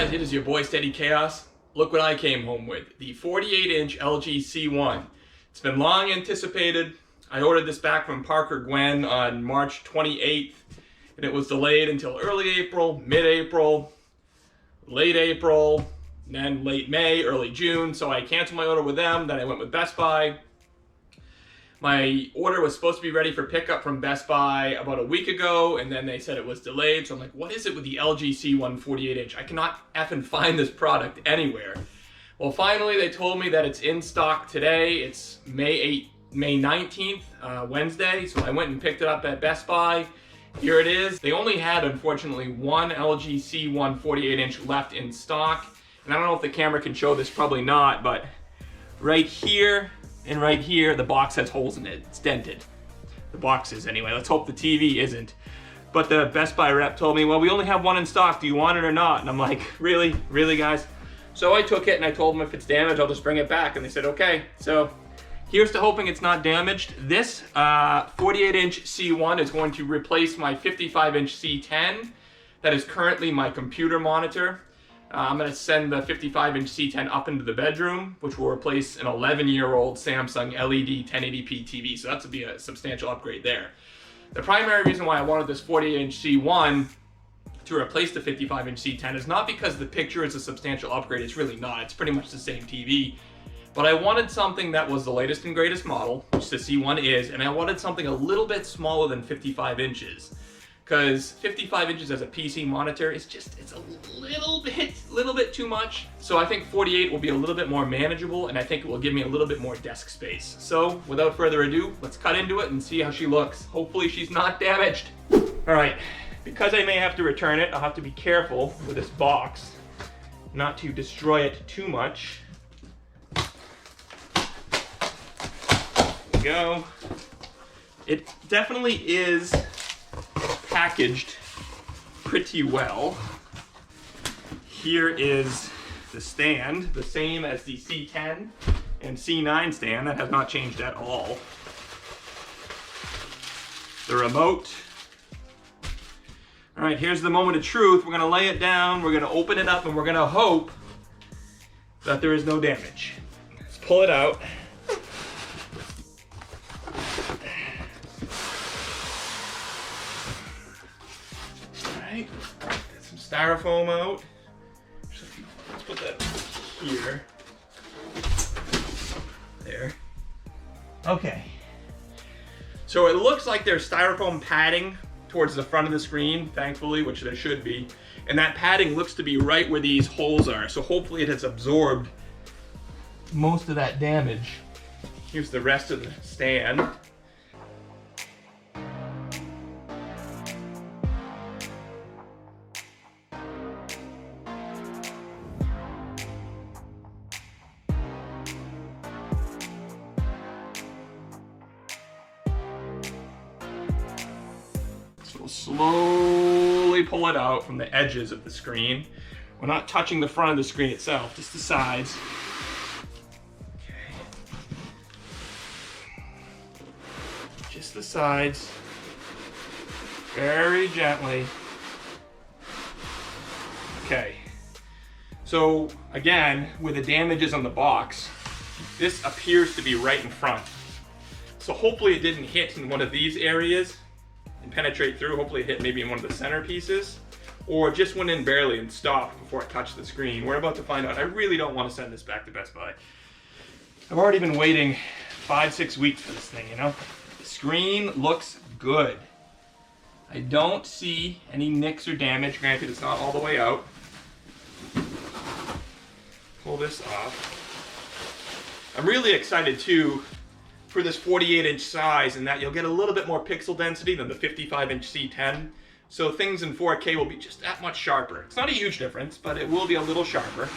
guys, it is your boy Steady Chaos. Look what I came home with, the 48-inch LG C1. It's been long anticipated. I ordered this back from Parker Gwen on March 28th, and it was delayed until early April, mid-April, late April, then late May, early June, so I canceled my order with them, then I went with Best Buy. My order was supposed to be ready for pickup from Best Buy about a week ago, and then they said it was delayed. So I'm like, what is it with the LG C1 48-inch? I cannot effing find this product anywhere. Well, finally, they told me that it's in stock today. It's May 19th, Wednesday. So I went and picked it up at Best Buy. Here it is. They only had, unfortunately, one LG C1 48-inch left in stock. And I don't know if the camera can show this, probably not, but right here, and right here, the box has holes in it. It's dented. The box is anyway. Let's hope the TV isn't. But the Best Buy rep told me, well, we only have one in stock. Do you want it or not? And I'm like, really? Really, guys? So I took it and I told them if it's damaged, I'll just bring it back. And they said, okay. So here's to hoping it's not damaged. This 48-inch C1 is going to replace my 55-inch C10. That is currently my computer monitor. I'm going to send the 55-inch C10 up into the bedroom, which will replace an 11-year-old Samsung LED 1080p TV. So that's to be a substantial upgrade there. The primary reason why I wanted this 48-inch C1 to replace the 55-inch C10 is not because the picture is a substantial upgrade. It's really not. It's pretty much the same TV. But I wanted something that was the latest and greatest model, which the C1 is, and I wanted something a little bit smaller than 55 inches. Because 55 inches as a PC monitor is just, it's a little bit too much. So I think 48 will be a little bit more manageable, and I think it will give me a little bit more desk space. So without further ado, let's cut into it and see how she looks. Hopefully she's not damaged. All right, because I may have to return it, I'll have to be careful with this box, not to destroy it too much. There we go. It definitely is packaged pretty well. Here is the stand, the same as the C10 and C9 stand. That has not changed at all. The remote. All right, here's the moment of truth. We're gonna lay it down, we're gonna open it up, and we're gonna hope that there is no damage. Let's pull it out. Get some styrofoam out. Let's put that here. There. Okay. So it looks like there's styrofoam padding towards the front of the screen, thankfully, which there should be. And that padding looks to be right where these holes are. So hopefully it has absorbed most of that damage. Here's the rest of the stand. We'll slowly pull it out from the edges of the screen. We're not touching the front of the screen itself, just the sides. Okay. Just the sides. Very gently. Okay. So again, with the damages on the box, this appears to be right in front. So hopefully it didn't hit in one of these areas and penetrate through. Hopefully it hit maybe in one of the center pieces, or just went in barely and stopped before it touched the screen. We're about to find out. I really don't want to send this back to Best Buy. I've already been waiting 5-6 weeks for this thing, you know? The screen looks good. I don't see any nicks or damage. Granted, it's not all the way out. Pull this off. I'm really excited too for this 48-inch size, and that you'll get a little bit more pixel density than the 55-inch C10. So things in 4K will be just that much sharper. It's not a huge difference, but it will be a little sharper.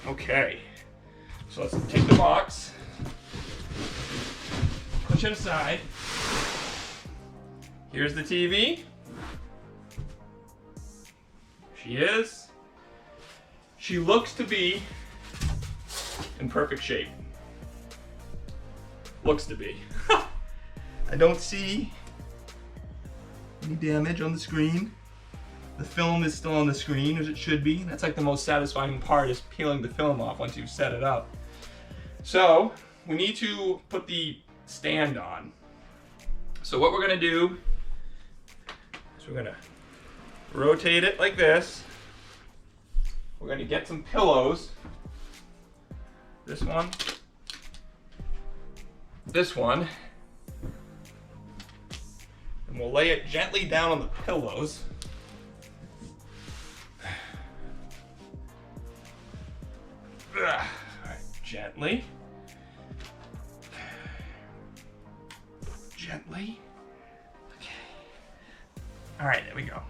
Okay, so let's take the box, push it aside. Here's the TV. She is. She looks to be in perfect shape. Looks to be. I don't see any damage on the screen. the film is still on the screen as it should be. That's like the most satisfying part, is peeling the film off once you've set it up. So we need to put the stand on. So what we're gonna do is we're gonna rotate it like this. We're gonna get some pillows. This one. This one. And we'll lay it gently down on the pillows. All right, gently. Gently. Okay. All right, there we go.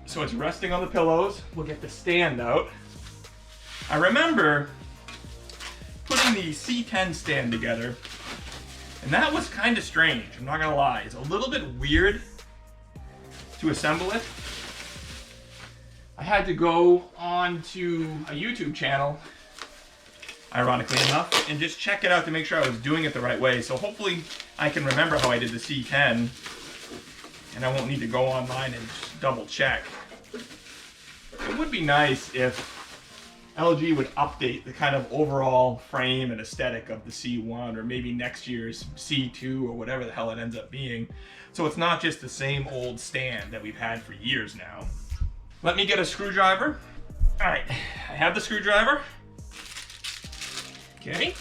So it's resting on the pillows. We'll get the stand out. I remember putting the C10 stand together, and that was kind of strange, I'm not gonna lie. It's a little bit weird to assemble it. I had to go on to a YouTube channel, ironically enough, and just check it out to make sure I was doing it the right way. So hopefully I can remember how I did the C10, and I won't need to go online and just double check. It would be nice if LG would update the kind of overall frame and aesthetic of the C1, or maybe next year's C2, or whatever the hell it ends up being. So it's not just the same old stand that we've had for years now. Let me get a screwdriver. All right, I have the screwdriver. Okay.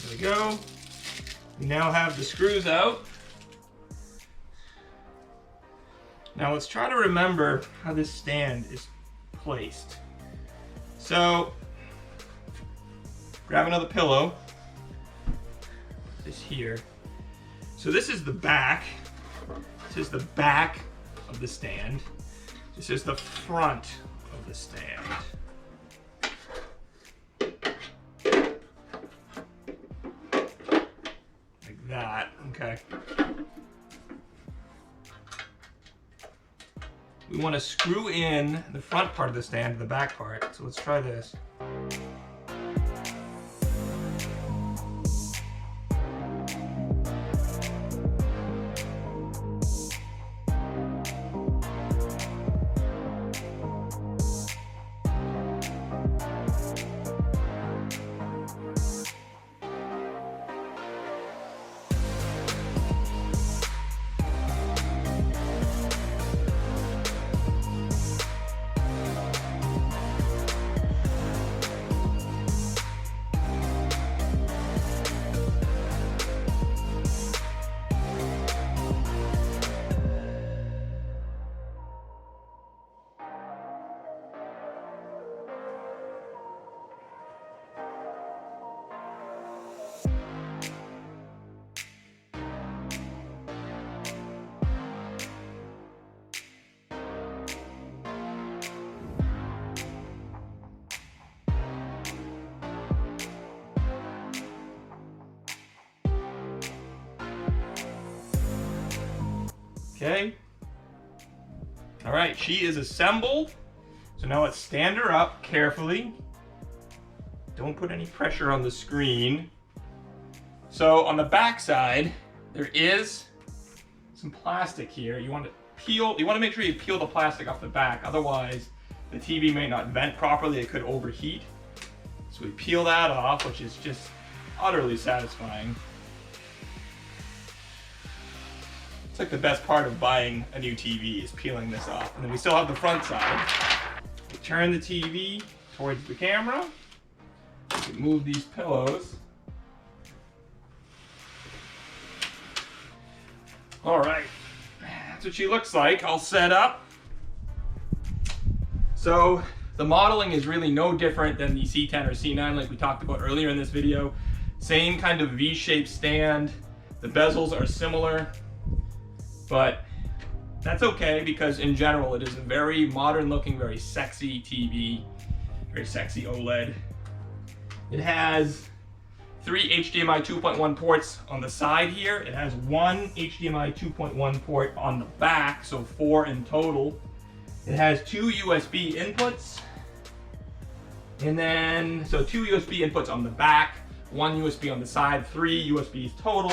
There we go. We now have the screws out. Now let's try to remember how this stand is placed. So, grab another pillow. This here. So this is the back. This is the back of the stand. This is the front of the stand. Like that, okay. We want to screw in the front part of the stand to the back part. So let's try this. Okay. All right, she is assembled. So now let's stand her up carefully. Don't put any pressure on the screen. So on the back side, there is some plastic here. You want to make sure you peel the plastic off the back, otherwise the TV may not vent properly, it could overheat. So we peel that off, which is just utterly satisfying. It's like the best part of buying a new TV is peeling this off. And then we still have the front side. We turn the TV towards the camera. We can move these pillows. All right, that's what she looks like, all set up. So the modeling is really no different than the C10 or C9 like we talked about earlier in this video. Same kind of V-shaped stand. The bezels are similar. But that's okay, because in general it is a very modern looking, very sexy TV, very sexy OLED. It has 3 HDMI 2.1 ports on the side here. It has 1 HDMI 2.1 port on the back, so 4 in total. It has 2 USB inputs, and then, so 2 USB inputs on the back, 1 USB on the side, 3 USBs total.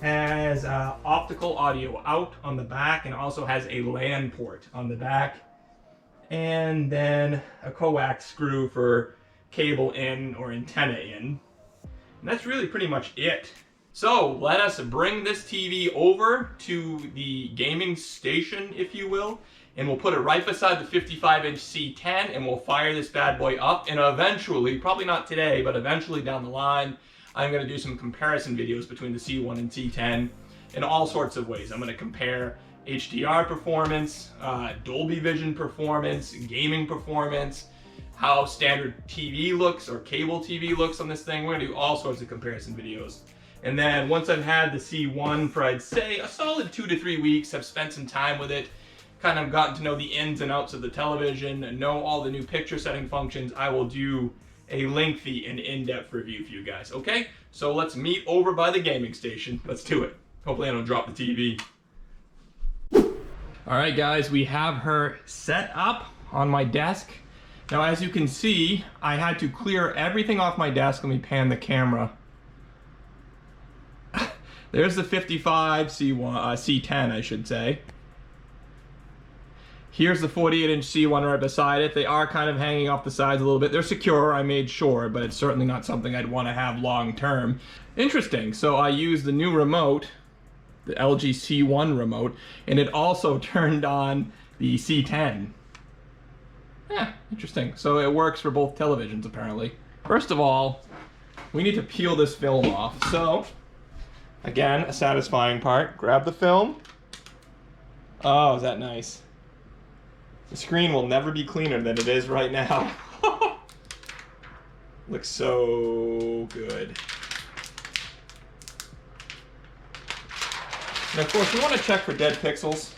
has optical audio out on the back and also has a LAN port on the back. And then a coax screw for cable in or antenna in. And that's really pretty much it. So let us bring this TV over to the gaming station, if you will, and we'll put it right beside the 55-inch C10 and we'll fire this bad boy up, and eventually, probably not today, but eventually down the line, I'm going to do some comparison videos between the C1 and C10 in all sorts of ways. I'm going to compare HDR performance, Dolby Vision performance, gaming performance, how standard TV looks or cable TV looks on this thing. We're going to do all sorts of comparison videos. And then once I've had the C1 for, I'd say, a solid 2 to 3 weeks, I've spent some time with it, kind of gotten to know the ins and outs of the television and know all the new picture setting functions, I will do a lengthy and in-depth review for you guys, okay? So let's meet over by the gaming station. Let's do it. Hopefully I don't drop the TV. All right, guys, we have her set up on my desk. Now, as you can see, I had to clear everything off my desk. Let me pan the camera. There's the 55 C10, I should say. Here's the 48-inch C1 right beside it. They are kind of hanging off the sides a little bit. They're secure, I made sure, but it's certainly not something I'd want to have long term. Interesting, so I used the new remote, the LG C1 remote, and it also turned on the C10. Yeah, interesting. So it works for both televisions, apparently. First of all, we need to peel this film off. So, again, a satisfying part. Grab the film. Oh, is that nice? The screen will never be cleaner than it is right now. Looks so good. And of course, we want to check for dead pixels.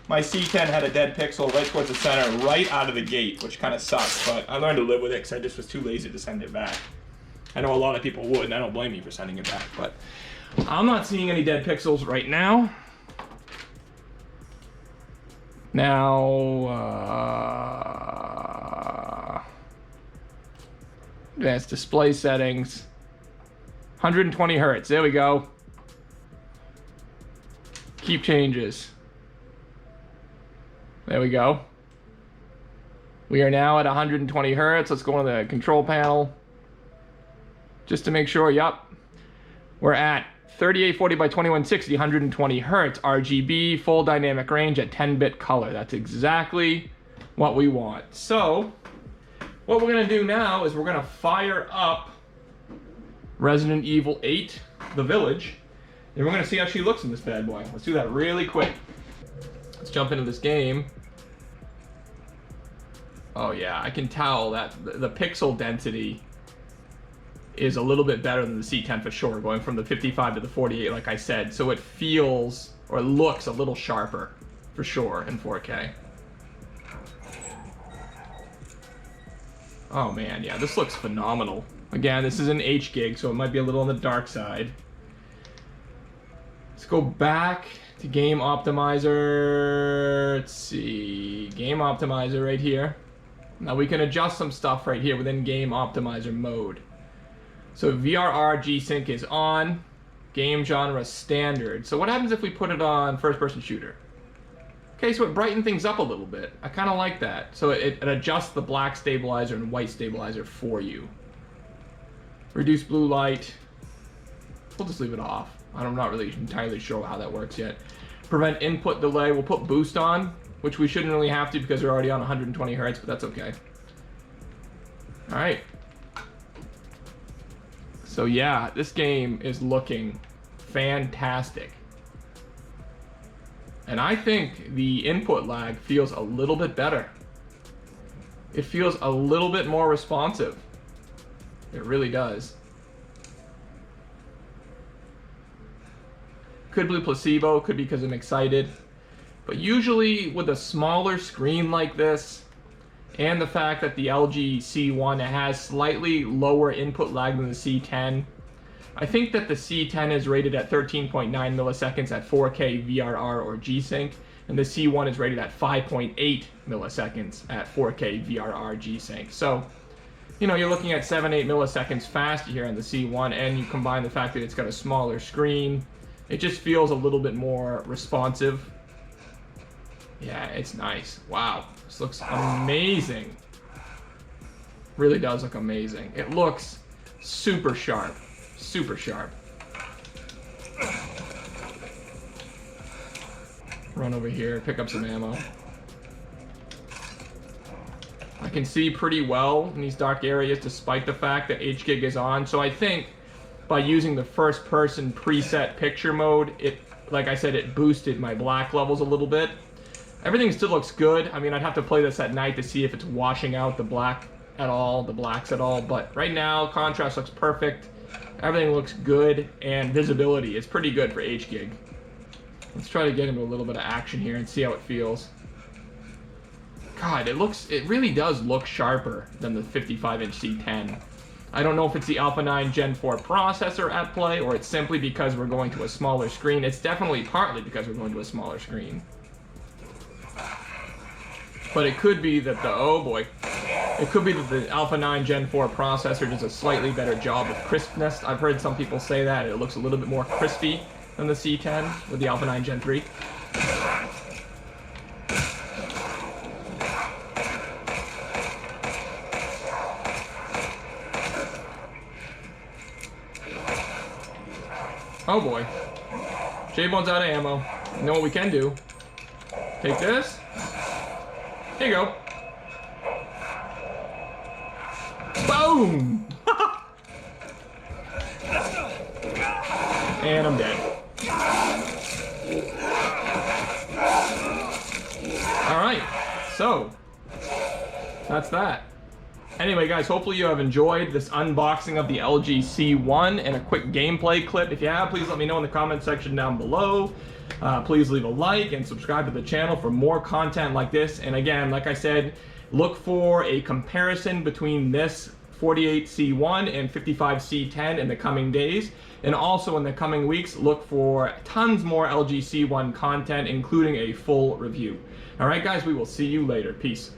My C10 had a dead pixel right towards the center, right out of the gate, which kind of sucks, but I learned to live with it because I just was too lazy to send it back. I know a lot of people would, and I don't blame you for sending it back, but I'm not seeing any dead pixels right now. Now, advanced display settings, 120 hertz, there we go. Keep changes. There we go. We are now at 120 hertz. Let's go on the control panel. Just to make sure, yep. We're at 3840 by 2160, 120 hertz, RGB, full dynamic range at 10-bit color. That's exactly what we want. So, what we're gonna do now is we're gonna fire up Resident Evil 8, The Village, and we're gonna see how she looks in this bad boy. Let's do that really quick. Let's jump into this game. Oh yeah, I can tell that the pixel density is a little bit better than the C10 for sure, going from the 55 to the 48 like I said, so it feels or looks a little sharper for sure in 4K. Oh man, yeah, this looks phenomenal. Again, this is an H gig, so it might be a little on the dark side. Let's go back to Game Optimizer. Let's see, Game Optimizer right here. Now we can adjust some stuff right here within Game Optimizer mode. So VRR G-Sync is on, game genre standard. So what happens if we put it on first-person shooter? Okay, so it brightened things up a little bit. I kind of like that. So it adjusts the black stabilizer and white stabilizer for you. Reduce blue light. We'll just leave it off. I'm not really entirely sure how that works yet. Prevent input delay. We'll put boost on, which we shouldn't really have to because we're already on 120 hertz, but that's okay. All right. So yeah, this game is looking fantastic. And I think the input lag feels a little bit better. It feels a little bit more responsive. It really does. Could be placebo, could be because I'm excited. But usually with a smaller screen like this, and the fact that the LG C1 has slightly lower input lag than the C10, I think that the C10 is rated at 13.9 milliseconds at 4K VRR or G-Sync, and the C1 is rated at 5.8 milliseconds at 4K VRR G-Sync. So, you know, you're looking at 7-8 milliseconds faster here on the C1, and you combine the fact that it's got a smaller screen, It just feels a little bit more responsive. Yeah, it's nice. Wow, this looks amazing. Really does look amazing. It looks super sharp, super sharp. Run over here, pick up some ammo. I can see pretty well in these dark areas despite the fact that HGig is on. So I think by using the first person preset picture mode, like I said, it boosted my black levels a little bit. Everything still looks good. I mean, I'd have to play this at night to see if it's washing out the black at all, the blacks at all. But right now, contrast looks perfect. Everything looks good, and visibility is pretty good for HGig. Let's try to get into a little bit of action here and see how it feels. God, it really does look sharper than the 55-inch C10. I don't know if it's the Alpha 9 Gen 4 processor at play, or it's simply because we're going to a smaller screen. It's definitely partly because we're going to a smaller screen. But it could be that oh boy, it could be that the Alpha 9 Gen 4 processor does a slightly better job of crispness. I've heard some people say that. It looks a little bit more crispy than the C10 with the Alpha 9 Gen 3. Oh boy. J-Bone's out of ammo. You know what we can do? Take this. Here you go. Boom! And I'm dead. Alright, so that's that. Anyway, guys, hopefully you have enjoyed this unboxing of the LG C1 and a quick gameplay clip. If you have, please let me know in the comment section down below. Please leave a like and subscribe to the channel for more content like this. And again, like I said, look for a comparison between this 48 C1 and 55 C10 in the coming days. And also in the coming weeks, look for tons more LG C1 content, including a full review. All right, guys, we will see you later. Peace.